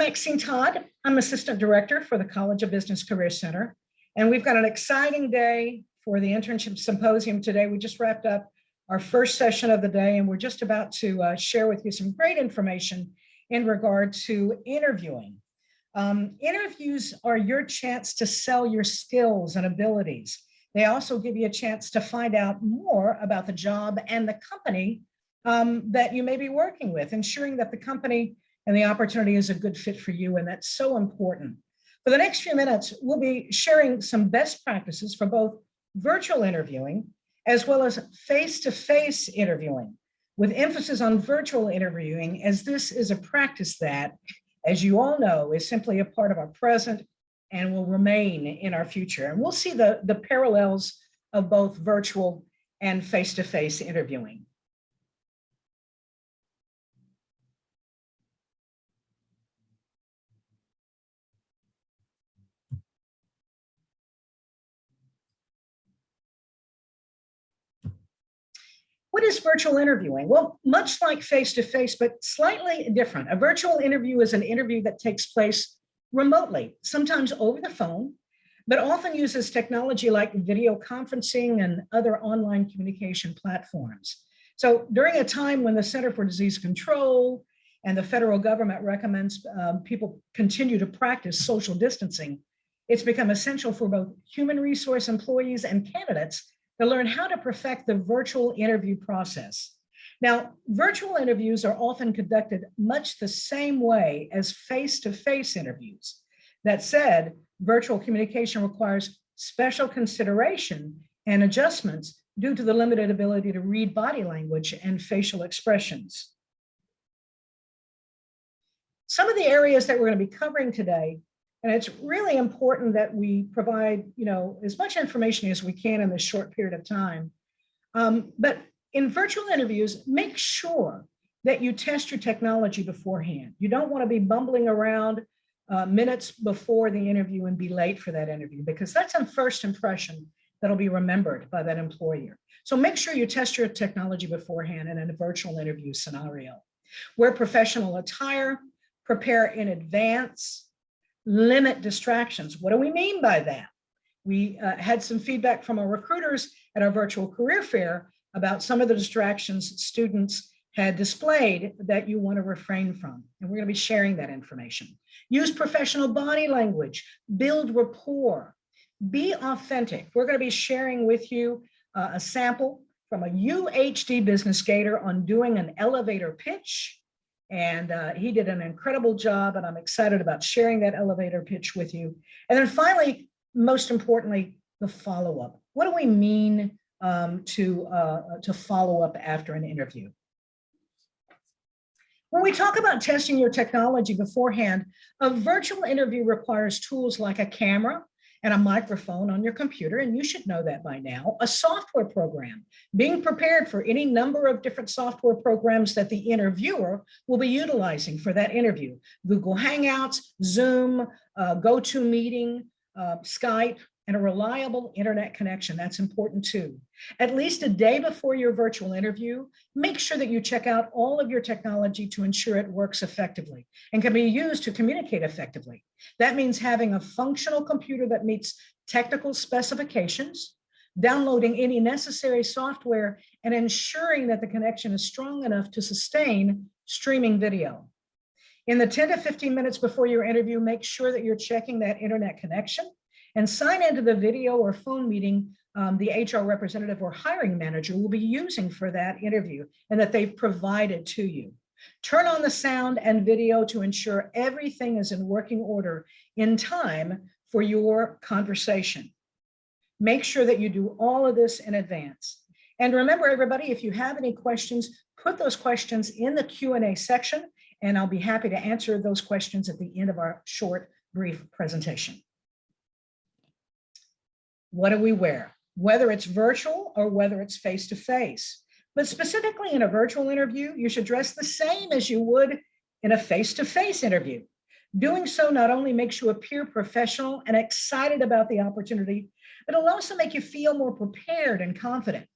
Maxine Todd. I'm Assistant Director for the College of Business Career Center, and we've got an exciting day for the Internship Symposium today. We just wrapped up our first session of the day, and we're just about to share with you some great information in regard to interviewing. Interviews are your chance to sell your skills and abilities. They also give you a chance to find out more about the job and the company that you may be working with, ensuring that the company and the opportunity is a good fit for you, and that's so important. For the next few minutes, we'll be sharing some best practices for both virtual interviewing as well as face-to-face interviewing, with emphasis on virtual interviewing, as this is a practice that, as you all know, is simply a part of our present and will remain in our future. And we'll see the parallels of both virtual and face-to-face interviewing. What is virtual interviewing? Well, much like face-to-face, but slightly different. A virtual interview is an interview that takes place remotely, sometimes over the phone, but often uses technology like video conferencing and other online communication platforms. So during a time when the Center for Disease Control and the federal government recommends people continue to practice social distancing, it's become essential for both human resource employees and candidates to learn how to perfect the virtual interview process. Now, virtual interviews are often conducted much the same way as face-to-face interviews. That said, virtual communication requires special consideration and adjustments due to the limited ability to read body language and facial expressions. Some of the areas that we're going to be covering today, and it's really important that we provide, as much information as we can in this short period of time. But in virtual interviews, make sure that you test your technology beforehand. You don't want to be bumbling around minutes before the interview and be late for that interview, because that's a first impression that'll be remembered by that employer. So make sure you test your technology beforehand in a virtual interview scenario. Wear professional attire, prepare in advance, limit distractions. What do we mean by that? We had some feedback from our recruiters at our virtual career fair about some of the distractions students had displayed that you want to refrain from. And we're going to be sharing that information. Use professional body language, build rapport, be authentic. We're going to be sharing with you a sample from a UHD business Gator on doing an elevator pitch. And he did an incredible job, and I'm excited about sharing that elevator pitch with you. And then finally, most importantly, the follow-up. What do we mean to follow up after an interview? When we talk about testing your technology beforehand, a virtual interview requires tools like a camera and a microphone on your computer, and you should know that by now, a software program, being prepared for any number of different software programs that the interviewer will be utilizing for that interview. Google Hangouts, Zoom, GoToMeeting, Skype, and a reliable internet connection. That's important too. At least a day before your virtual interview, make sure that you check out all of your technology to ensure it works effectively and can be used to communicate effectively. That means having a functional computer that meets technical specifications, downloading any necessary software, and ensuring that the connection is strong enough to sustain streaming video. In the 10 to 15 minutes before your interview, make sure that you're checking that internet connection and sign into the video or phone meeting the HR representative or hiring manager will be using for that interview and that they've provided to you. Turn on the sound and video to ensure everything is in working order in time for your conversation. Make sure that you do all of this in advance. And remember, everybody, if you have any questions, put those questions in the Q&A section, and I'll be happy to answer those questions at the end of our short, brief presentation. What do we wear? Whether it's virtual or whether it's face-to-face. But specifically in a virtual interview, you should dress the same as you would in a face-to-face interview. Doing so not only makes you appear professional and excited about the opportunity, but it'll also make you feel more prepared and confident.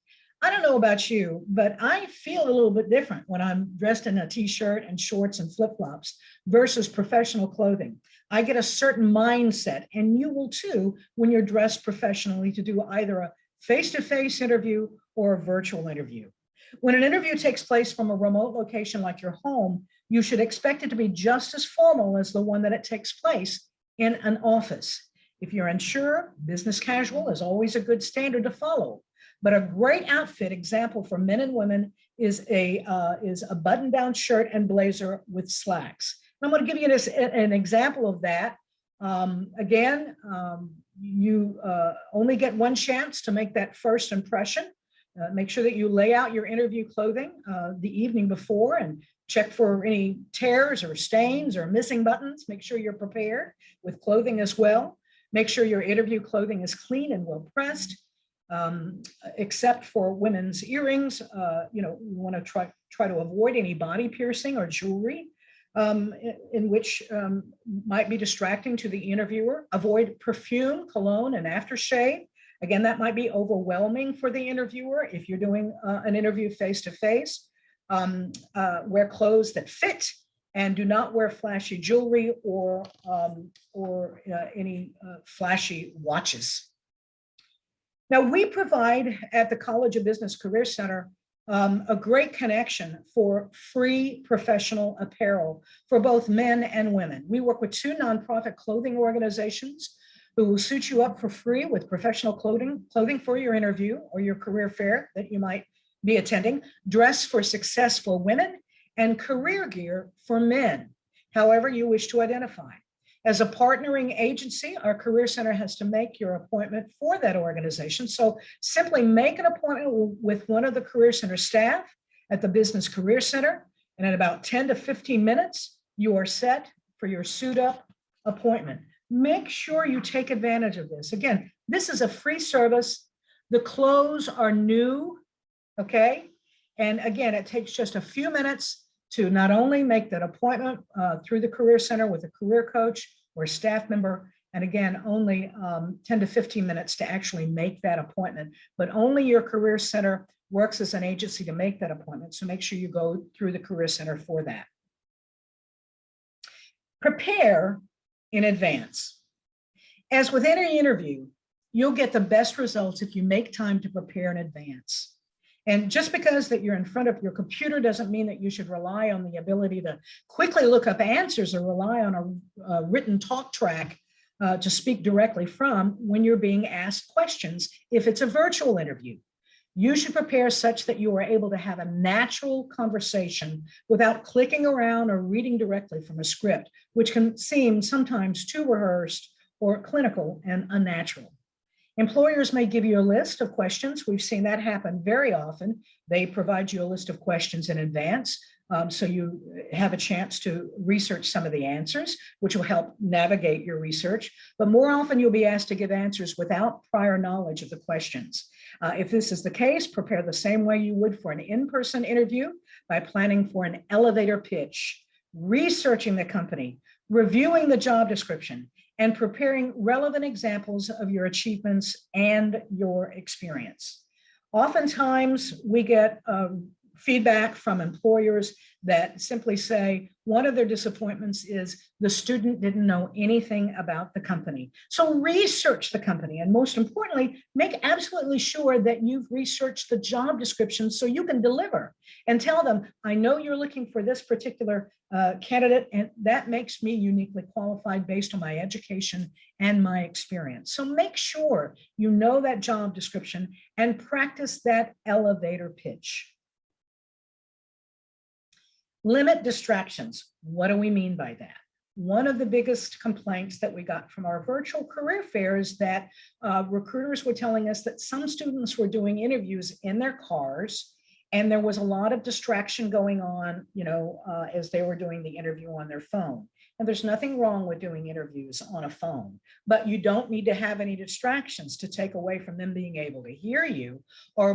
I don't know about you, but I feel a little bit different when I'm dressed in a t-shirt and shorts and flip-flops versus professional clothing. I get a certain mindset, and you will too when you're dressed professionally to do either a face-to-face interview or a virtual interview. When an interview takes place from a remote location like your home, you should expect it to be just as formal as the one that it takes place in an office. If you're unsure, business casual is always a good standard to follow. But a great outfit example for men and women is a button-down shirt and blazer with slacks. And I'm going to give you an example of that. You only get one chance to make that first impression. Make sure that you lay out your interview clothing the evening before and check for any tears or stains or missing buttons. Make sure you're prepared with clothing as well. Make sure your interview clothing is clean and well pressed. Except for women's earrings, you want to try to avoid any body piercing or jewelry in which might be distracting to the interviewer. Avoid perfume, cologne, and aftershave. Again, that might be overwhelming for the interviewer if you're doing an interview face-to-face. Wear clothes that fit, and do not wear flashy jewelry or any flashy watches. Now, we provide at the College of Business Career Center a great connection for free professional apparel for both men and women. We work with 2 nonprofit clothing organizations who will suit you up for free with professional clothing for your interview or your career fair that you might be attending, dress for success for women, and career gear for men, however you wish to identify. As a partnering agency, our Career Center has to make your appointment for that organization. So simply make an appointment with one of the Career Center staff at the Business Career Center, and in about 10 to 15 minutes, you are set for your suit-up appointment. Make sure you take advantage of this. Again, this is a free service. The clothes are new, okay? And again, it takes just a few minutes to not only make that appointment through the Career Center with a career coach or staff member, and again, only 10 to 15 minutes to actually make that appointment, but only your Career Center works as an agency to make that appointment. So make sure you go through the Career Center for that. Prepare in advance. As with any interview, you'll get the best results if you make time to prepare in advance. And just because that you're in front of your computer doesn't mean that you should rely on the ability to quickly look up answers or rely on a written talk track to speak directly from when you're being asked questions if it's a virtual interview. You should prepare such that you are able to have a natural conversation without clicking around or reading directly from a script, which can seem sometimes too rehearsed or clinical and unnatural. Employers may give you a list of questions. We've seen that happen very often. They provide you a list of questions in advance, so you have a chance to research some of the answers, which will help navigate your research. But more often, you'll be asked to give answers without prior knowledge of the questions. If this is the case, prepare the same way you would for an in-person interview by planning for an elevator pitch, researching the company, reviewing the job description, and preparing relevant examples of your achievements and your experience. Oftentimes, we get feedback from employers that simply say one of their disappointments is the student didn't know anything about the company. So research the company, and most importantly, make absolutely sure that you've researched the job description so you can deliver and tell them, I know you're looking for this particular candidate, and that makes me uniquely qualified based on my education and my experience. So make sure you know that job description and practice that elevator pitch. Limit distractions. What do we mean by that? One of the biggest complaints that we got from our virtual career fair is that recruiters were telling us that some students were doing interviews in their cars, and there was a lot of distraction going on, as they were doing the interview on their phone. And there's nothing wrong with doing interviews on a phone, but you don't need to have any distractions to take away from them being able to hear you or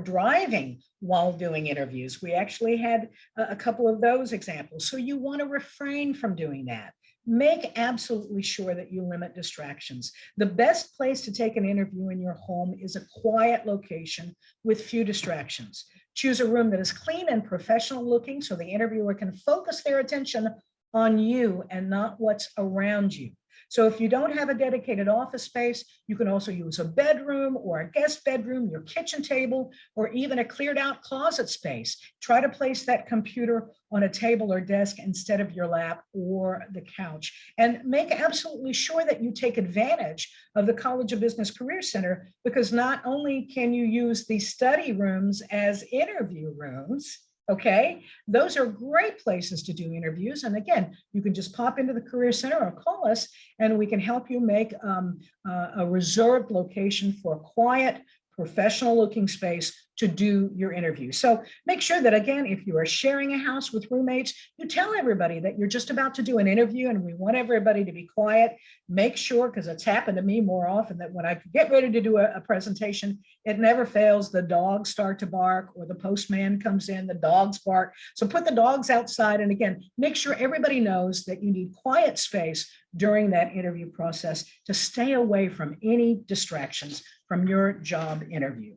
driving while doing interviews. We actually had a couple of those examples. So you want to refrain from doing that. Make absolutely sure that you limit distractions. The best place to take an interview in your home is a quiet location with few distractions. Choose a room that is clean and professional looking so the interviewer can focus their attention on you and not what's around you. So if you don't have a dedicated office space, you can also use a bedroom or a guest bedroom, your kitchen table, or even a cleared out closet space. Try to place that computer on a table or desk instead of your lap or the couch. And make absolutely sure that you take advantage of the College of Business Career Center, because not only can you use the study rooms as interview rooms, okay, those are great places to do interviews. And again, you can just pop into the Career Center or call us and we can help you make a reserved location for a quiet, professional looking space to do your interview. So make sure that, again, if you are sharing a house with roommates, you tell everybody that you're just about to do an interview and we want everybody to be quiet. Make sure, because it's happened to me more often, that when I get ready to do a presentation, it never fails. The dogs start to bark or the postman comes in, the dogs bark. So put the dogs outside. And again, make sure everybody knows that you need quiet space during that interview process to stay away from any distractions from your job interview.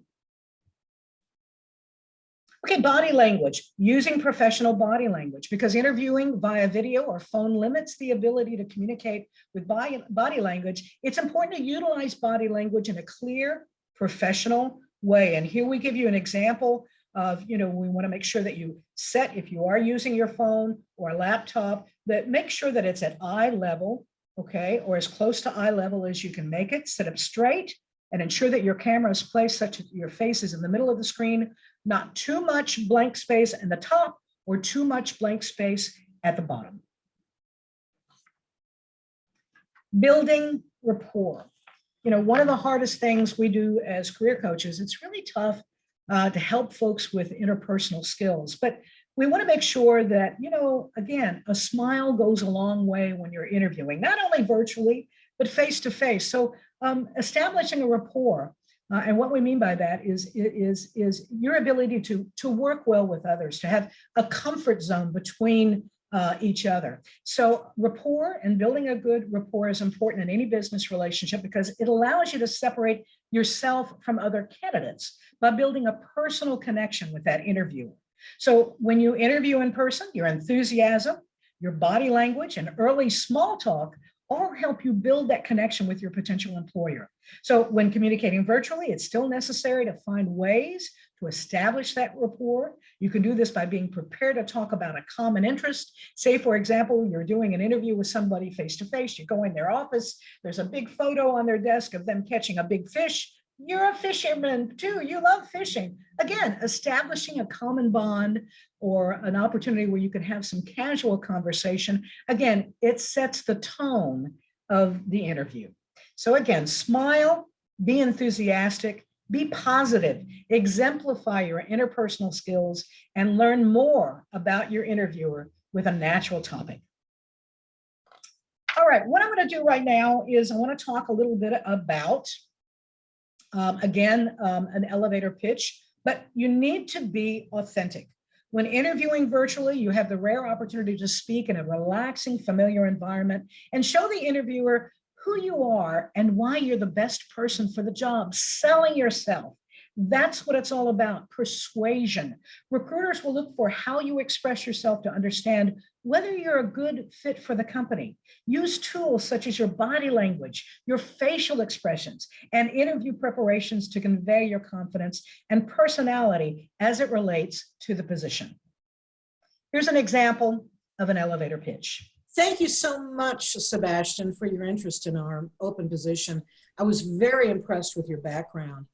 Okay, body language, using professional body language, because interviewing via video or phone limits the ability to communicate with body language. It's important to utilize body language in a clear, professional way. And here we give you an example of, we want to make sure that you set, if you are using your phone or a laptop, that make sure that it's at eye level, okay, or as close to eye level as you can make it. Sit up straight and ensure that your camera is placed such that your face is in the middle of the screen, not too much blank space in the top or too much blank space at the bottom. Building rapport. One of the hardest things we do as career coaches, it's really tough to help folks with interpersonal skills, but we want to make sure that, again, a smile goes a long way when you're interviewing, not only virtually, but face to face. So establishing a rapport, and what we mean by that is your ability to work well with others, to have a comfort zone between each other. So rapport and building a good rapport is important in any business relationship because it allows you to separate yourself from other candidates by building a personal connection with that interviewer. So when you interview in person, your enthusiasm, your body language, and early small talk all help you build that connection with your potential employer. So when communicating virtually, it's still necessary to find ways to establish that rapport. You can do this by being prepared to talk about a common interest. Say, for example, you're doing an interview with somebody face to face, you go in their office, there's a big photo on their desk of them catching a big fish. You're a fisherman too, you love fishing. Again, establishing a common bond or an opportunity where you can have some casual conversation. Again, it sets the tone of the interview. So again, smile, be enthusiastic, be positive, exemplify your interpersonal skills, and learn more about your interviewer with a natural topic. All right, what I'm going to do right now is I want to talk a little bit about an elevator pitch, but you need to be authentic. When interviewing virtually, you have the rare opportunity to speak in a relaxing, familiar environment and show the interviewer who you are and why you're the best person for the job, selling yourself. That's what it's all about, persuasion. Recruiters will look for how you express yourself to understand whether you're a good fit for the company. Use tools such as your body language, your facial expressions, and interview preparations to convey your confidence and personality as it relates to the position. Here's an example of an elevator pitch. Thank you so much, Sebastian, for your interest in our open position. I was very impressed with your background.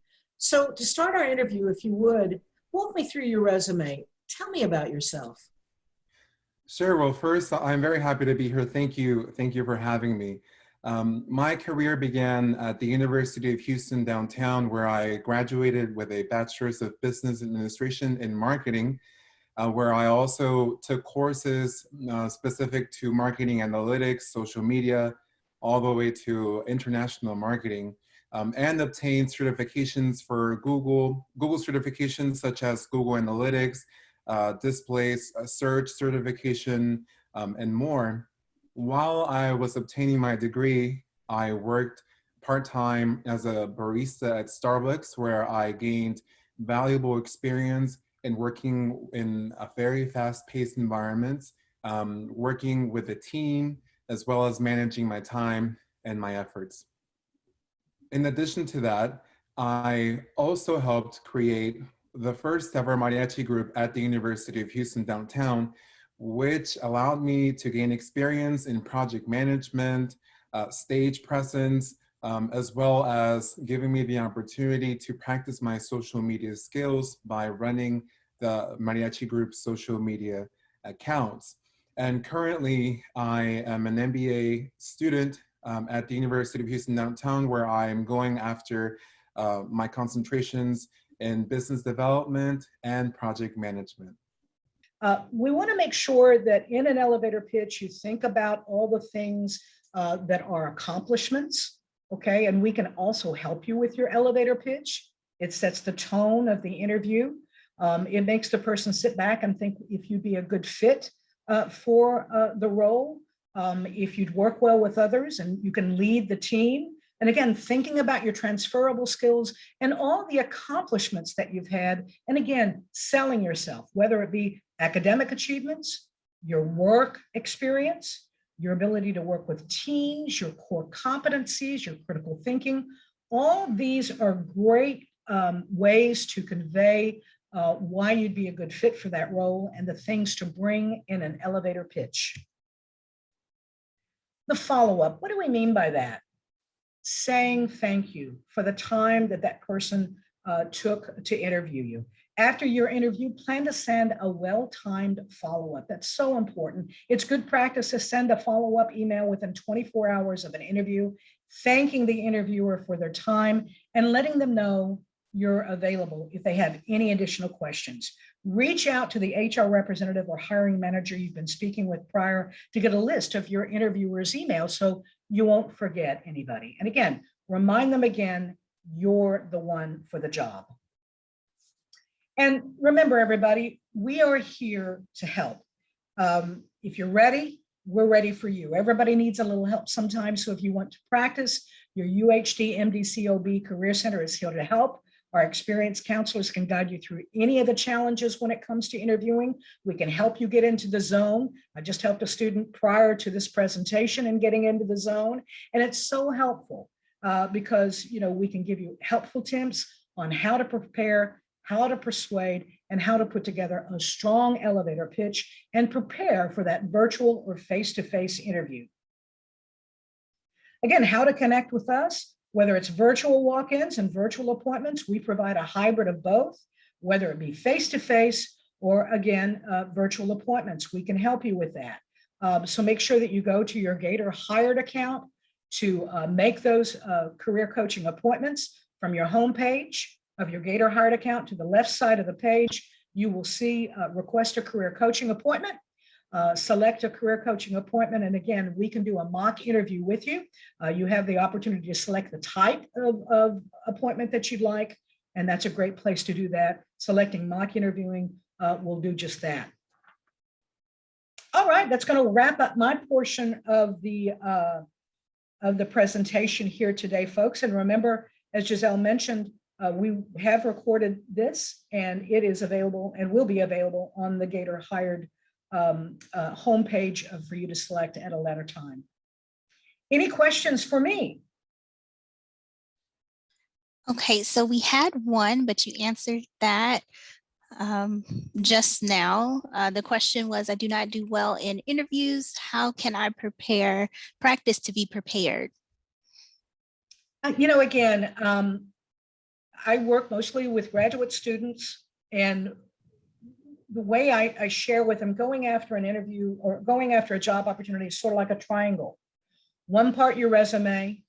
So to start our interview, if you would, walk me through your resume. Tell me about yourself. Sure. Well, first, I'm very happy to be here. Thank you. Thank you for having me. My career began at the University of Houston downtown, where I graduated with a Bachelor's of Business Administration in Marketing, where I also took courses specific to marketing analytics, social media, all the way to international marketing. And obtained certifications for Google certifications such as Google Analytics, Display Search certification, and more. While I was obtaining my degree, I worked part-time as a barista at Starbucks, where I gained valuable experience in working in a very fast-paced environment, working with a team, as well as managing my time and my efforts. In addition to that, I also helped create the first ever mariachi group at the University of Houston downtown, which allowed me to gain experience in project management, stage presence, as well as giving me the opportunity to practice my social media skills by running the mariachi group's social media accounts. And currently, I am an MBA student at the University of Houston downtown, where I am going after my concentrations in business development and project management. We want to make sure that in an elevator pitch, you think about all the things that are accomplishments, okay? And we can also help you with your elevator pitch. It sets the tone of the interview. It makes the person sit back and think if you'd be a good fit for the role, if you'd work well with others and you can lead the team. And again, thinking about your transferable skills and all the accomplishments that you've had. And again, selling yourself, whether it be academic achievements, your work experience, your ability to work with teams, your core competencies, your critical thinking. All of these are great ways to convey why you'd be a good fit for that role and the things to bring in an elevator pitch. The follow-up, what do we mean by that? Saying thank you for the time that that person took to interview you. After your interview, plan to send a well-timed follow-up. That's so important. It's good practice to send a follow-up email within 24 hours of an interview, thanking the interviewer for their time and letting them know you're available if they have any additional questions. Reach out to the HR representative or hiring manager you've been speaking with prior to get a list of your interviewer's emails so you won't forget anybody. And again, remind them again, you're the one for the job. And remember, everybody, we are here to help. If you're ready, we're ready for you. Everybody needs a little help sometimes. So if you want to practice, your UHD MDCOB Career Center is here to help. Our experienced counselors can guide you through any of the challenges when it comes to interviewing. We can help you get into the zone. I just helped a student prior to this presentation and getting into the zone. And it's so helpful because, you know, we can give you helpful tips on how to prepare, how to persuade, and how to put together a strong elevator pitch and prepare for that virtual or face-to-face interview. Again, how to connect with us. Whether it's virtual walk-ins and virtual appointments, we provide a hybrid of both, whether it be face-to-face or again, virtual appointments. We can help you with that. So make sure that you go to your Gator hired account to make those career coaching appointments. From your homepage of your Gator hired account to the left side of the page, you will see request a career coaching appointment. Select a career coaching appointment. And again, we can do a mock interview with you. You have the opportunity to select the type of appointment that you'd like. And that's a great place to do that. Selecting mock interviewing will do just that. All right, that's going to wrap up my portion of the presentation here today, folks. And remember, as Giselle mentioned, we have recorded this and it is available and will be available on the Gator hired homepage for you to select at a later time. Any questions for me? Okay, so we had one, but you answered that just now. The question was, I do not do well in interviews. How can I practice to be prepared? You know, again, I work mostly with graduate students, and the way I share with them, going after an interview or going after a job opportunity is sort of like a triangle. One part your resume,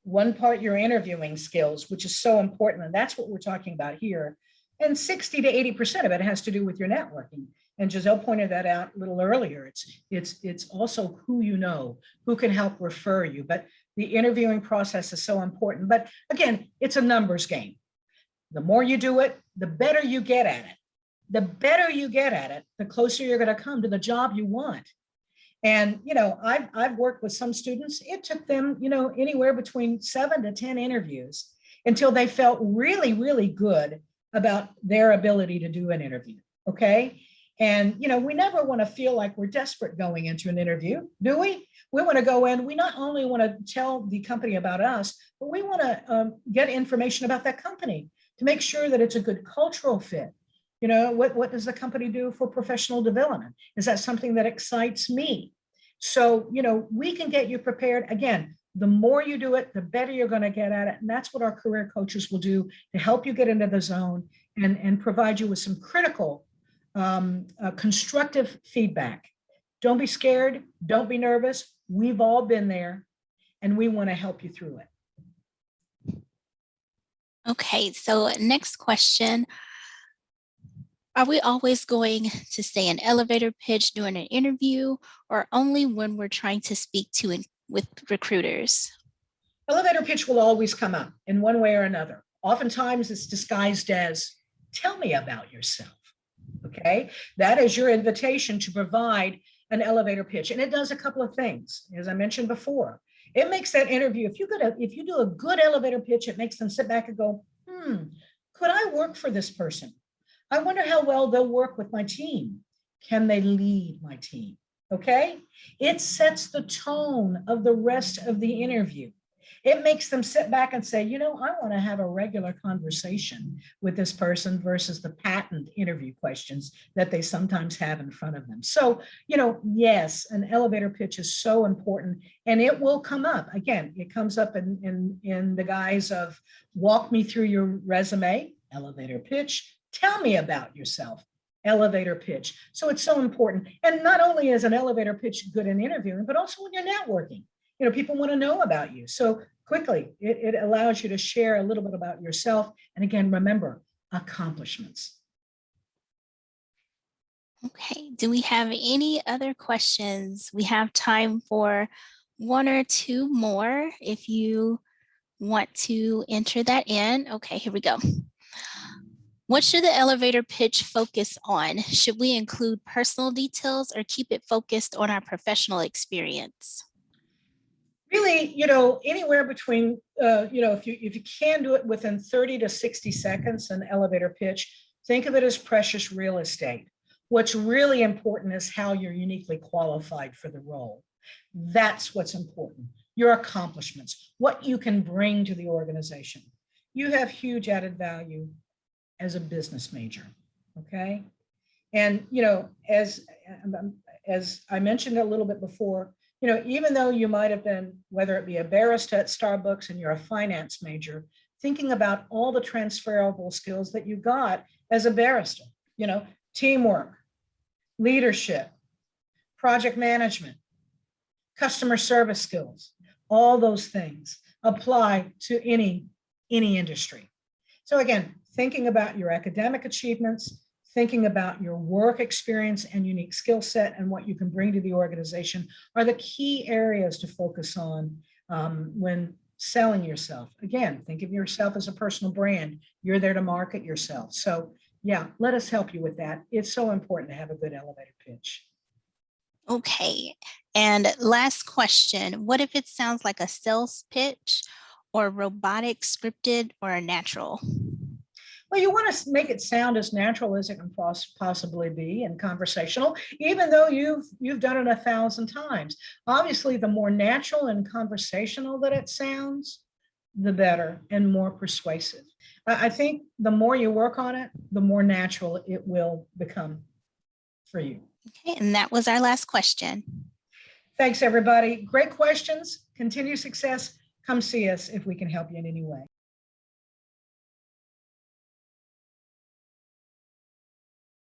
one part your interviewing skills, which is so important. And that's what we're talking about here. And 60 to 80% of it has to do with your networking. And Giselle pointed that out a little earlier. It's also who you know, who can help refer you. But the interviewing process is so important. But again, it's a numbers game. The more you do it, the better you get at it. The better you get at it, the closer you're going to come to the job you want. And, I've worked with some students. It took them, anywhere between 7 to 10 interviews until they felt really, really good about their ability to do an interview. Okay. And, we never want to feel like we're desperate going into an interview, do we? We want to go in. We not only want to tell the company about us, but we want to get information about that company to make sure that it's a good cultural fit. What does the company do for professional development? Is that something that excites me? So, we can get you prepared. Again, the more you do it, the better you're going to get at it. And that's what our career coaches will do to help you get into the zone and provide you with some critical, constructive feedback. Don't be scared. Don't be nervous. We've all been there, and we want to help you through it. Okay, so next question. Are we always going to say an elevator pitch during an interview, or only when we're trying to speak with recruiters? Elevator pitch will always come up in one way or another. Oftentimes it's disguised as, tell me about yourself. Okay, that is your invitation to provide an elevator pitch. And it does a couple of things, as I mentioned before. It makes that interview, if you do a good elevator pitch, it makes them sit back and go, could I work for this person? I wonder how well they'll work with my team. Can they lead my team? Okay. It sets the tone of the rest of the interview. It makes them sit back and say, I want to have a regular conversation with this person versus the patent interview questions that they sometimes have in front of them. So, yes, an elevator pitch is so important, and it will come up. Again, it comes up in the guise of walk me through your resume, elevator pitch, tell me about yourself, elevator pitch. So it's so important. And not only is an elevator pitch good in interviewing, but also when you're networking. People want to know about you. So quickly, it allows you to share a little bit about yourself. And again, remember, accomplishments. Okay, do we have any other questions? We have time for one or two more if you want to enter that in. Okay, here we go. What should the elevator pitch focus on? Should we include personal details or keep it focused on our professional experience? Really, anywhere between, if you can do it within 30 to 60 seconds, an elevator pitch, think of it as precious real estate. What's really important is how you're uniquely qualified for the role. That's what's important. Your accomplishments, what you can bring to the organization. You have huge added value as a business major, okay? And, as I mentioned a little bit before, even though you might have been, whether it be a barista at Starbucks and you're a finance major, thinking about all the transferable skills that you got as a barista, teamwork, leadership, project management, customer service skills, all those things apply to any industry. So again, thinking about your academic achievements, thinking about your work experience and unique skill set and what you can bring to the organization are the key areas to focus on when selling yourself. Again, think of yourself as a personal brand. You're there to market yourself. So yeah, let us help you with that. It's so important to have a good elevator pitch. Okay, and last question. What if it sounds like a sales pitch or robotic, scripted, or a natural? Well, you want to make it sound as natural as it can possibly be and conversational, even though you've done it 1,000 times. Obviously, the more natural and conversational that it sounds, the better and more persuasive. I think the more you work on it, the more natural it will become for you. Okay, and that was our last question. Thanks, everybody. Great questions. Continue success. Come see us if we can help you in any way.